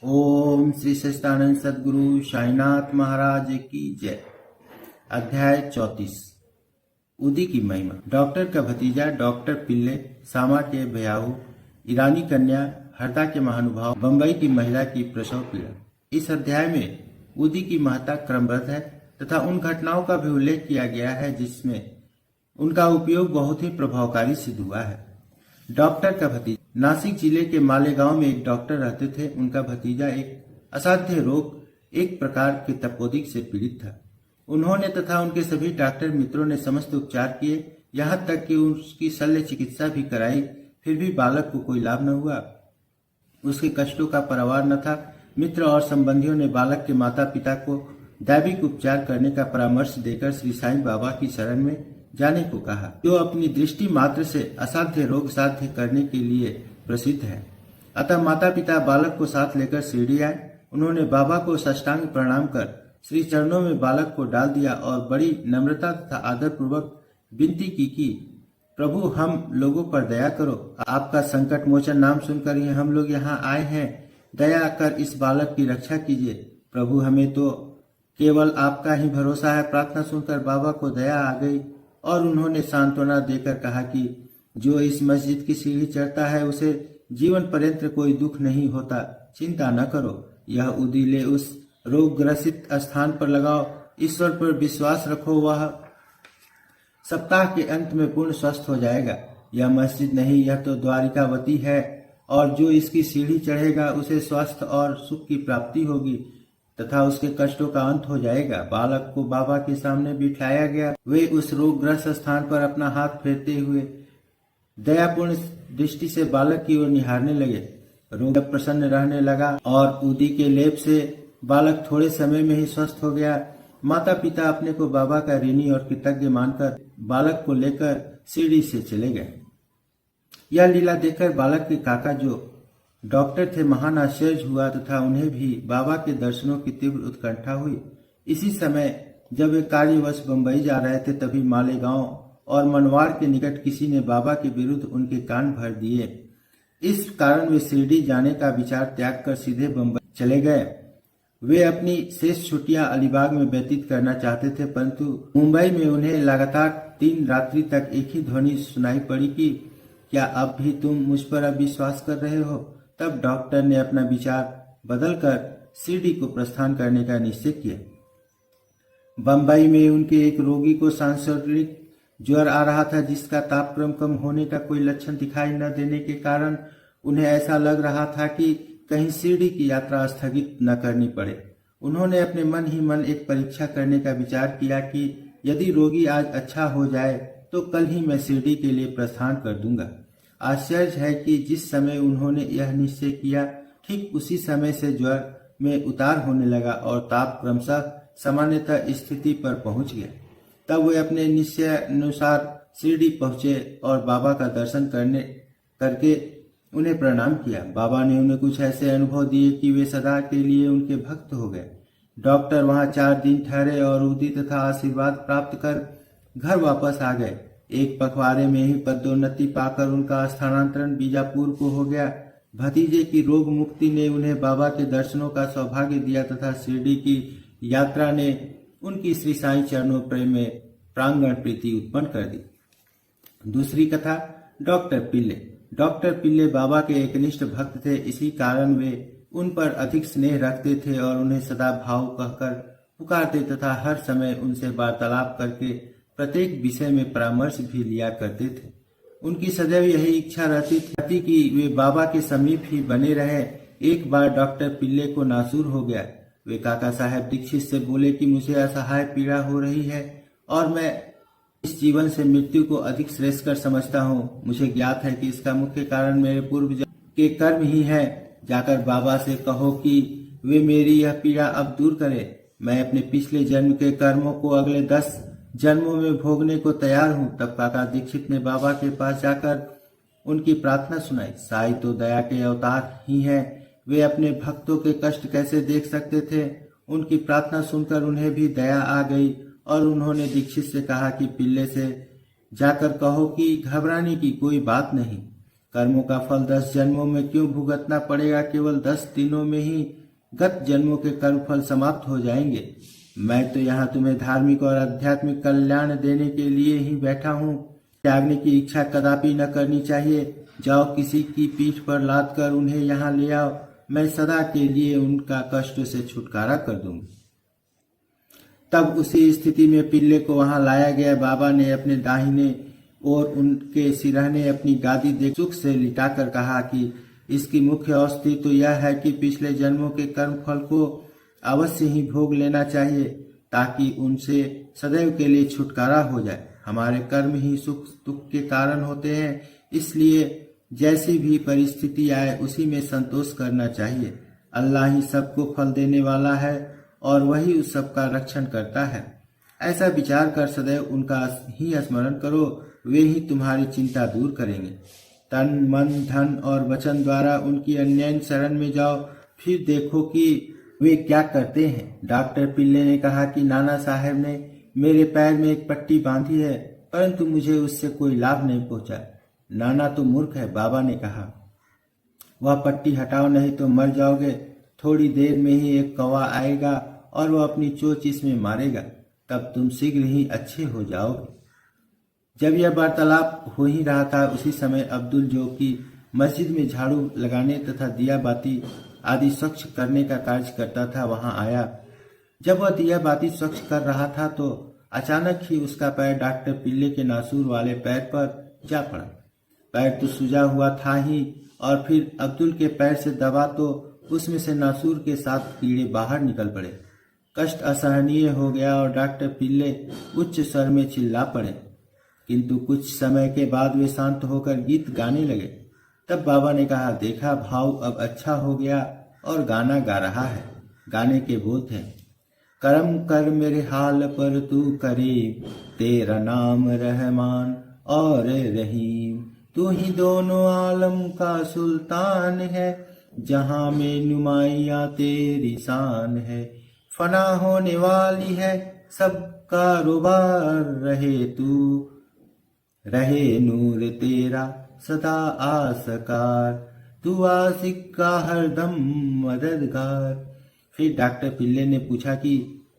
ओम श्री सच्चिदानंद सद्गुरु साईनाथ महाराज की जय। अध्याय 34। उदी की महिमा। डॉक्टर का भतीजा डॉक्टर पिल्ले, सामा के भयाहू, ईरानी कन्या, हरदा के महानुभाव, बंबई की महिला की प्रसव पीड़ा। इस अध्याय में उदी की महत्ता क्रमबद्ध है तथा उन घटनाओं का भी उल्लेख किया गया है जिसमें उनका उपयोग बहुत ही प्रभावकारी सिद्ध हुआ है। डॉक्टर का भतीजा। नासिक जिले के मालेगांव में एक डॉक्टर रहते थे। उनका भतीजा एक असाध्य रोग, एक प्रकार के तपोदिक से पीड़ित था। उन्होंने तथा उनके सभी डॉक्टर मित्रों ने समस्त उपचार किए, यहाँ तक कि उसकी शल्य चिकित्सा भी कराई, फिर भी बालक को कोई लाभ न हुआ। उसके कष्टों का परवार न था। मित्र और संबंधियों ने बालक के माता पिता को दैविक उपचार करने का परामर्श देकर श्री साईं बाबा की शरण में जाने को कहा, जो अपनी दृष्टि मात्र से असाध्य रोग साध्य करने के लिए प्रसिद्ध है। अतः माता पिता बालक को साथ लेकर शिरडी आए। उन्होंने बाबा को साष्टांग प्रणाम कर श्री चरणों में बालक को डाल दिया और बड़ी नम्रता तथा आदर पूर्वक विनती की कि प्रभु, हम लोगों पर दया करो। आपका संकट मोचन नाम सुनकर ही हम लोग यहाँ आए हैं। दया कर इस बालक की रक्षा कीजिए प्रभु, हमें तो केवल आपका ही भरोसा है। प्रार्थना सुनकर बाबा को दया आ गई और उन्होंने सांत्वना देकर कहा कि जो इस मस्जिद की सीढ़ी चढ़ता है उसे जीवन पर्यंत कोई दुख नहीं होता। चिंता न करो, यह उदीले उस रोग ग्रसित स्थान पर लगाओ। ईश्वर पर विश्वास रखो, वह सप्ताह के अंत में पूर्ण स्वस्थ हो जाएगा। यह मस्जिद नहीं, यह तो द्वारिकावती है और जो इसकी सीढ़ी चढ़ेगा उसे स्वास्थ्य और सुख की प्राप्ति होगी तथा उसके कष्टों का अंत हो जाएगा। बालक को बाबा के सामने बिठाया गया। वे उस रोगग्रस्त स्थान पर अपना हाथ फेरते हुए दयापूर्ण दृष्टि से बालक की ओर निहारने लगे। रोग प्रसन्न रहने लगा और उदी के लेप से बालक थोड़े समय में ही स्वस्थ हो गया। माता पिता अपने को बाबा का ऋणी और कृतज्ञ मानकर बालक को लेकर शिरडी से चले गए। यह लीला देखकर बालक के काका जो डॉक्टर थे महान आश्चर्य हुआ तथा उन्हें भी बाबा के दर्शनों की तीव्र उत्कंठा हुई। इसी समय जब वे कार्यवश बंबई जा रहे थे तभी मालेगांव और मनवाड़ के निकट किसी ने बाबा के विरुद्ध उनके कान भर दिए। इस कारण वे शिरडी जाने का विचार त्याग कर सीधे बंबई चले गए। वे अपनी शेष छुट्टियां अलीबाग में व्यतीत करना चाहते थे, परंतु मुंबई में उन्हें लगातार 3 रात्रि तक एक ही ध्वनि सुनाई पड़ी कि क्या अब भी तुम मुझ पर अविश्वास कर रहे हो। तब डॉक्टर ने अपना विचार बदलकर शिरडी को प्रस्थान करने का निश्चय किया। बंबई में उनके एक रोगी को सांसर्गिक ज्वर आ रहा था, जिसका तापक्रम कम होने का कोई लक्षण दिखाई न देने के कारण उन्हें ऐसा लग रहा था कि कहीं शिरडी की यात्रा स्थगित न करनी पड़े। उन्होंने अपने मन ही मन एक परीक्षा करने का विचार किया कि यदि रोगी आज अच्छा हो जाए तो कल ही मैं शिरडी के लिए प्रस्थान कर दूंगा। आश्चर्य है कि जिस समय उन्होंने यह निश्चय किया, ठीक उसी समय से ज्वर में उतार होने लगा और ताप क्रमशः सामान्यतः स्थिति पर पहुंच गया। तब वे अपने निश्चय अनुसार शिरडी पहुंचे और बाबा का दर्शन करके उन्हें प्रणाम किया। बाबा ने उन्हें कुछ ऐसे अनुभव दिए कि वे सदा के लिए उनके भक्त हो गए। डॉक्टर वहां 4 दिन ठहरे और उदी तथा आशीर्वाद प्राप्त कर घर वापस आ गए। एक पखवाड़े में ही पदोन्नति पाकर उनका स्थानांतरण बीजापुर को हो गया। भतीजे की रोग मुक्ति ने उन्हें बाबा के दर्शनों का सौभाग्य दिया तथा शिरडी की यात्रा ने उनकी श्री साईं चरणों प्रेम में प्रांगण प्रीति उत्पन्न कर दी। दूसरी कथा। डॉक्टर पिल्ले। डॉक्टर पिल्ले बाबा के एकनिष्ठ भक्त थे। इसी कारण वे उन पर अधिक स्नेह रखते थे और उन्हें सदा भाव कहकर पुकारते तथा हर समय उनसे वार्तालाप करके प्रत्येक विषय में परामर्श भी लिया करते थे। उनकी सदैव यही इच्छा रहती थी कि वे बाबा के समीप ही बने रहे। एक बार डॉक्टर पिल्ले को नासूर हो गया। वे काका साहब दीक्षित से बोले कि मुझे असहाय पीड़ा हो रही है और मैं इस जीवन से मृत्यु को अधिक श्रेष्ठकर समझता हूँ। मुझे ज्ञात है कि इसका मुख्य कारण मेरे पूर्व के कर्म ही है। जाकर बाबा से कहो कि वे मेरी यह पीड़ा अब दूर करे। मैं अपने पिछले जन्म के कर्मों को अगले 10 जन्मों में भोगने को तैयार हूँ। तब काका दीक्षित ने बाबा के पास जाकर उनकी प्रार्थना सुनाई। साईं तो दया के अवतार ही हैं, वे अपने भक्तों के कष्ट कैसे देख सकते थे। उनकी प्रार्थना सुनकर उन्हें भी दया आ गई और उन्होंने दीक्षित से कहा कि पिल्ले से जाकर कहो कि घबराने की कोई बात नहीं। कर्मों का फल 10 जन्मों में क्यों भुगतना पड़ेगा? केवल 10 दिनों में ही गत जन्मों के कर्म फल समाप्त हो जाएंगे। मैं तो यहाँ तुम्हें धार्मिक और आध्यात्मिक कल्याण देने के लिए ही बैठा हूँ। त्यागने की इच्छा कदापि न करनी चाहिए। जाओ, किसी की पीठ पर लाद कर उन्हें यहाँ ले आओ। मैं सदा के लिए उनका कष्ट से छुटकारा कर दूंगी। तब उसी स्थिति में पिल्ले को वहां लाया गया। बाबा ने अपने दाहिने और उनके सिरहने अपनी गादी देख सुख से लिटाकर कहा कि इसकी मुख्य औषधि तो यह है कि पिछले जन्मों के कर्म फल को अवश्य ही भोग लेना चाहिए, ताकि उनसे सदैव के लिए छुटकारा हो जाए। हमारे कर्म ही सुख दुख के कारण होते हैं, इसलिए जैसी भी परिस्थिति आए उसी में संतोष करना चाहिए। अल्लाह ही सबको फल देने वाला है और वही उस सबका रक्षण करता है। ऐसा विचार कर सदैव उनका ही स्मरण करो, वे ही तुम्हारी चिंता दूर करेंगे। तन मन धन और वचन द्वारा उनकी अन्याय शरण में जाओ, फिर देखो कि वे क्या करते हैं। डॉक्टर पिल्ले ने कहा कि नाना साहब ने मेरे पैर में एक पट्टी बांधी है, परंतु मुझे उससे कोई लाभ नहीं पहुंचा। नाना तो मूर्ख है, बाबा ने कहा। वह पट्टी हटाओ, नहीं तो मर जाओगे। थोड़ी देर में ही एक कौवा आएगा और वह अपनी चोंच इसमें मारेगा, तब तुम शीघ्र ही अच्छे हो जाओगे। जब यह वार्तालाप हो ही रहा था, उसी समय अब्दुल, जो कि मस्जिद में झाड़ू लगाने तथा दिया बाती आदि स्वच्छ करने का कार्य करता था, वहां आया। जब वह दिया बाती स्वच्छ कर रहा था तो अचानक ही उसका पैर डॉक्टर पिल्ले के नासूर वाले पैर पर जा पड़ा। पैर तो सूजा हुआ था ही, और फिर अब्दुल के पैर से दबा तो उसमें से नासूर के साथ कीड़े बाहर निकल पड़े। कष्ट असहनीय हो गया और डॉक्टर पिल्ले उच्च स्वर में चिल्ला पड़े, किंतु कुछ समय के बाद वे शांत होकर गीत गाने लगे। तब बाबा ने कहा, देखा, भाव अब अच्छा हो गया और गाना गा रहा है। गाने के बोल थे, करम कर मेरे हाल पर तू करीब, तेरा नाम रहमान और रहीम, तू ही दोनों आलम का सुल्तान है, जहां में नुमाइया तेरी शान है, फना होने वाली है सब कारोबार, रहे नूर तेरा सदा आसकार, तू आशिक का हरदम मददगार। फिर डॉक्टर पिल्ले ने पूछा कि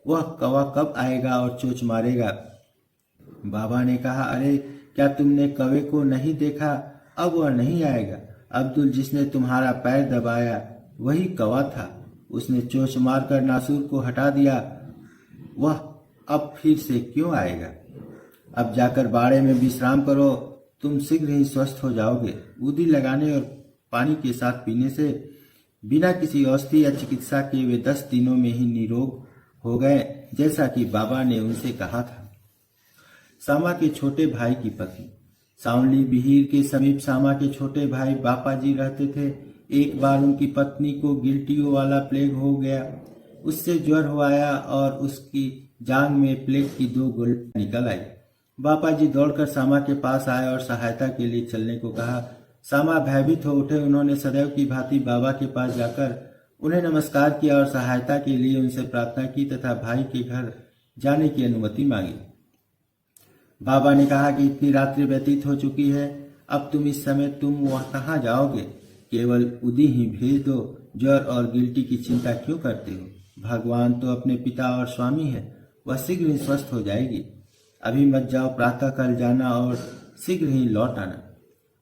वह कौवा कब आएगा और चोंच मारेगा। बाबा ने कहा, अरे क्या तुमने कौवे को नहीं देखा? अब वह नहीं आएगा। अब्दुल, जिसने तुम्हारा पैर दबाया, वही कौवा था। उसने चोंच मारकर नासूर को हटा दिया। वह अब फिर से क्यों आएगा? अब जाकर बाड़े में विश्राम करो, तुम शीघ्र ही स्वस्थ हो जाओगे। उदी लगाने और पानी के साथ पीने से बिना किसी औषधि या चिकित्सा के वे 10 दिनों में ही निरोग हो गए, जैसा कि बाबा ने उनसे कहा था। सामा के छोटे भाई की पत्नी। सांवली बिहीर के समीप सामा के छोटे भाई बापा जी रहते थे। एक बार उनकी पत्नी को गिल्टियों वाला प्लेग हो गया। उससे ज्वर हो आया और उसकी जांघ में प्लेग की 2 गोलियां निकल आई। बापा जी दौड़कर सामा के पास आए और सहायता के लिए चलने को कहा। सामा भयभीत हो उठे। उन्होंने सदैव की भांति बाबा के पास जाकर उन्हें नमस्कार किया और सहायता के लिए उनसे प्रार्थना की तथा भाई के घर जाने की अनुमति मांगी। बाबा ने कहा कि इतनी रात्रि व्यतीत हो चुकी है, अब तुम इस समय तुम वह कहाँ जाओगे? केवल उदी ही भेज दो। ज्वर और गिल्टी की चिंता क्यों करते हो? भगवान तो अपने पिता और स्वामी है, वह शीघ्र ही स्वस्थ हो जाएगी। अभी मत जाओ, प्रातः काल जाना और शीघ्र ही लौट आना।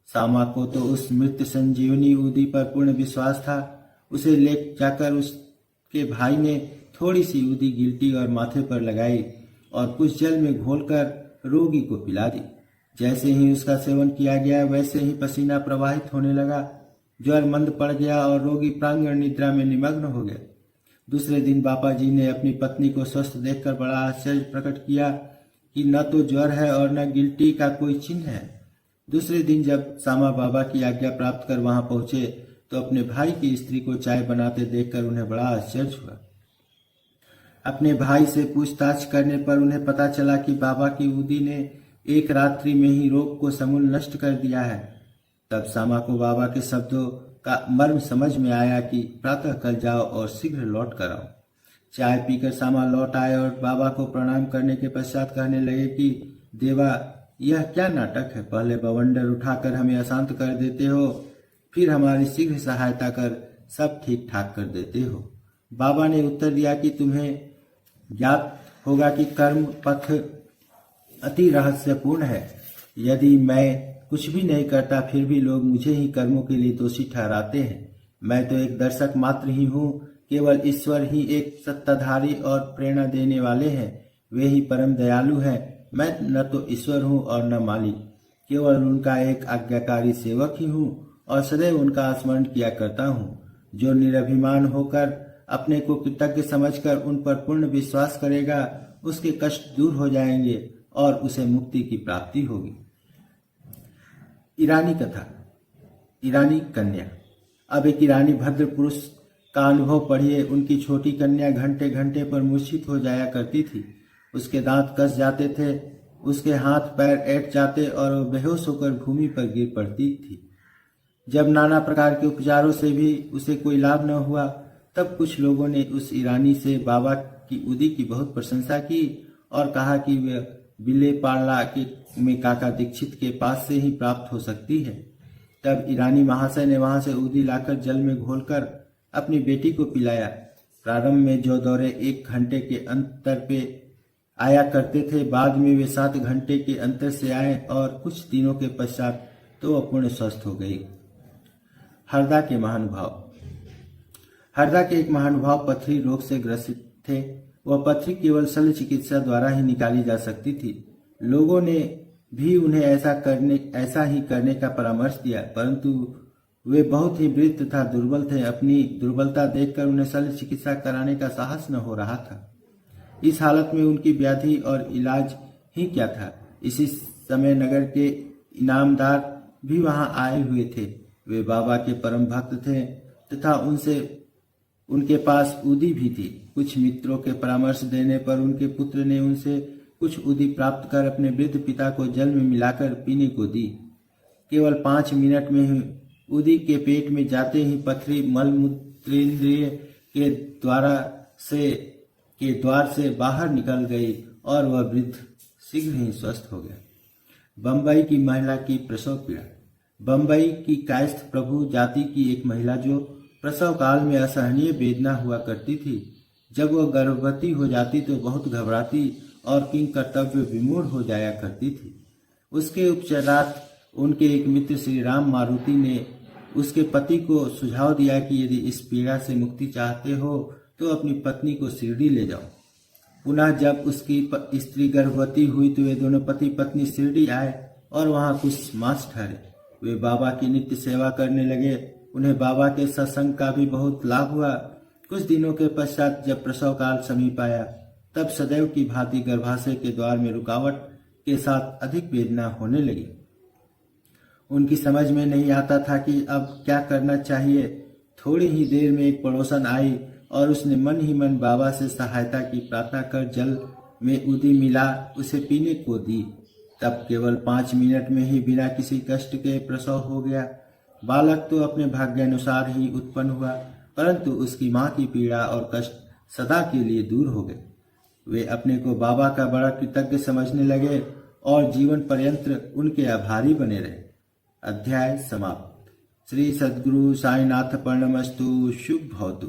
सामा को तो उस मृत संजीवनी उदी पर पूर्ण विश्वास था। उसे ले जाकर उसके भाई ने थोड़ी सी उदी गिल्टी और माथे पर लगाई और कुछ जल में घोलकर रोगी को पिला दी। जैसे ही उसका सेवन किया गया, वैसे ही पसीना प्रवाहित होने लगा। ज्वर मंद पड़ गया और रोगी प्रांगण निद्रा में निमग्न हो गया। दूसरे दिन बापा जी ने अपनी पत्नी को स्वस्थ देखकर बड़ा आश्चर्य प्रकट किया कि न तो ज्वर है और न गिल्टी का कोई चिन्ह है। दूसरे दिन जब सामा बाबा की आज्ञा प्राप्त कर वहां पहुंचे तो अपने भाई की स्त्री को चाय बनाते देखकर उन्हें बड़ा आश्चर्य हुआ। अपने भाई से पूछताछ करने पर उन्हें पता चला कि बाबा की उदी ने एक रात्रि में ही रोग को समूल नष्ट कर दिया है। तब सामा को बाबा के शब्दों का मर्म समझ में आया कि प्रातः कल जाओ और शीघ्र लौट कर आओ। चाय पीकर सामा लौट आए और बाबा को प्रणाम करने के पश्चात कहने लगे कि देवा, यह क्या नाटक है? पहले बवंडर उठाकर हमें अशांत कर देते हो, फिर हमारी शीघ्र सहायता कर सब ठीक ठाक कर देते हो। बाबा ने उत्तर दिया कि तुम्हें ज्ञात होगा कि कर्म पथ अति रहस्यपूर्ण है। यदि मैं कुछ भी नहीं करता फिर भी लोग मुझे ही कर्मों के लिए दोषी ठहराते हैं। मैं तो एक दर्शक मात्र ही हूँ। केवल ईश्वर ही एक सत्ताधारी और प्रेरणा देने वाले हैं। वे ही परम दयालु हैं। मैं न तो ईश्वर हूँ और न मालिक, केवल उनका एक आज्ञाकारी सेवक ही हूँ और सदैव उनका स्मरण किया करता हूँ। जो निरभिमान होकर अपने को कृतज्ञ समझकर उन पर पूर्ण विश्वास करेगा, उसके कष्ट दूर हो जाएंगे और उसे मुक्ति की प्राप्ति होगी। ईरानी कथा। ईरानी कन्या। अब एक ईरानी भद्र पुरुष का अनुभव पढ़िए। उनकी छोटी कन्या घंटे घंटे पर मूर्छित हो जाया करती थी। उसके दांत कस जाते थे, उसके हाथ पैर ऐंठ जाते और वह बेहोश होकर भूमि पर गिर पड़ती थी। जब नाना प्रकार के उपचारों से भी उसे कोई लाभ न हुआ, तब कुछ लोगों ने उस ईरानी से बाबा की उदी की बहुत प्रशंसा की और कहा कि वह बिले पाड़ला में काका दीक्षित के पास से ही प्राप्त हो सकती है। तब ईरानी महाशय ने वहां से उदी लाकर जल में घोलकर अपनी बेटी को पिलाया। प्रारंभ में जो दौरे 1 घंटे के अंतर पे आया करते थे, बाद में वे 7 घंटे के अंतर से आए और कुछ दिनों के पश्चात तो वह पूर्ण स्वस्थ हो गई। हरदा के महानुभाव। हरदा के एक महानुभाव पथरी रोग से ग्रसित थे। वह पथरी केवल शल्य चिकित्सा द्वारा ही निकाली जा सकती थी। लोगों ने भी उन्हें ऐसा ही करने का परामर्श दिया, परंतु वे बहुत ही वृद्ध तथा दुर्बल थे। अपनी दुर्बलता देखकर उन्हें शल्य चिकित्सा कराने का साहस न हो रहा था। इस हालत में उनकी व्याधि और इलाज ही क्या था। इसी समय नगर के इनामदार भी वहां आए हुए थे। वे बाबा के परम भक्त थे तथा उनके पास उदी भी थी। कुछ मित्रों के परामर्श देने पर उनके पुत्र ने उनसे कुछ उदी प्राप्त कर अपने वृद्ध पिता को जल में मिलाकर पीने को दी। केवल 5 मिनट में ही उदी के पेट में जाते ही पथरी मलमूत्रेंद्रिय के द्वार से बाहर निकल गई और वह वृद्ध शीघ्र ही स्वस्थ हो गया। बम्बई की महिला की प्रसव पीड़ा। बम्बई की कायस्थ प्रभु जाति की एक महिला जो प्रसव काल में असहनीय वेदना हुआ करती थी, जब वह गर्भवती हो जाती तो बहुत घबराती और किंग कर्तव्य विमूढ़ हो जाया करती थी। उसके उपचारार्थ उनके एक मित्र श्री राम मारुति ने उसके पति को सुझाव दिया कि यदि इस पीड़ा से मुक्ति चाहते हो तो अपनी पत्नी को शिरडी ले जाओ। पुनः जब उसकी स्त्री गर्भवती हुई तो वे दोनों पति पत्नी शिरडी आए और वहां कुछ मास ठहरे। वे बाबा की नित्य सेवा करने लगे। उन्हें बाबा के सत्संग का भी बहुत लाभ हुआ। कुछ दिनों के पश्चात जब प्रसव काल समीप आया, तब सदैव की भांति गर्भाशय के द्वार में रुकावट के साथ अधिक वेदना होने लगी। उनकी समझ में नहीं आता था कि अब क्या करना चाहिए। थोड़ी ही देर में एक पड़ोसन आई और उसने मन ही मन बाबा से सहायता की प्रार्थना कर जल में उदी मिला उसे पीने को दी। तब केवल 5 मिनट में ही बिना किसी कष्ट के प्रसव हो गया। बालक तो अपने भाग्यानुसार ही उत्पन्न हुआ, परंतु उसकी मां की पीड़ा और कष्ट सदा के लिए दूर हो गए। वे अपने को बाबा का बड़ा कृतज्ञ समझने लगे और जीवन पर्यंत उनके आभारी बने रहे। अध्याय समाप्त। श्री सद्गुरु साईनाथ प्रणमस्तु। शुभ भवतु।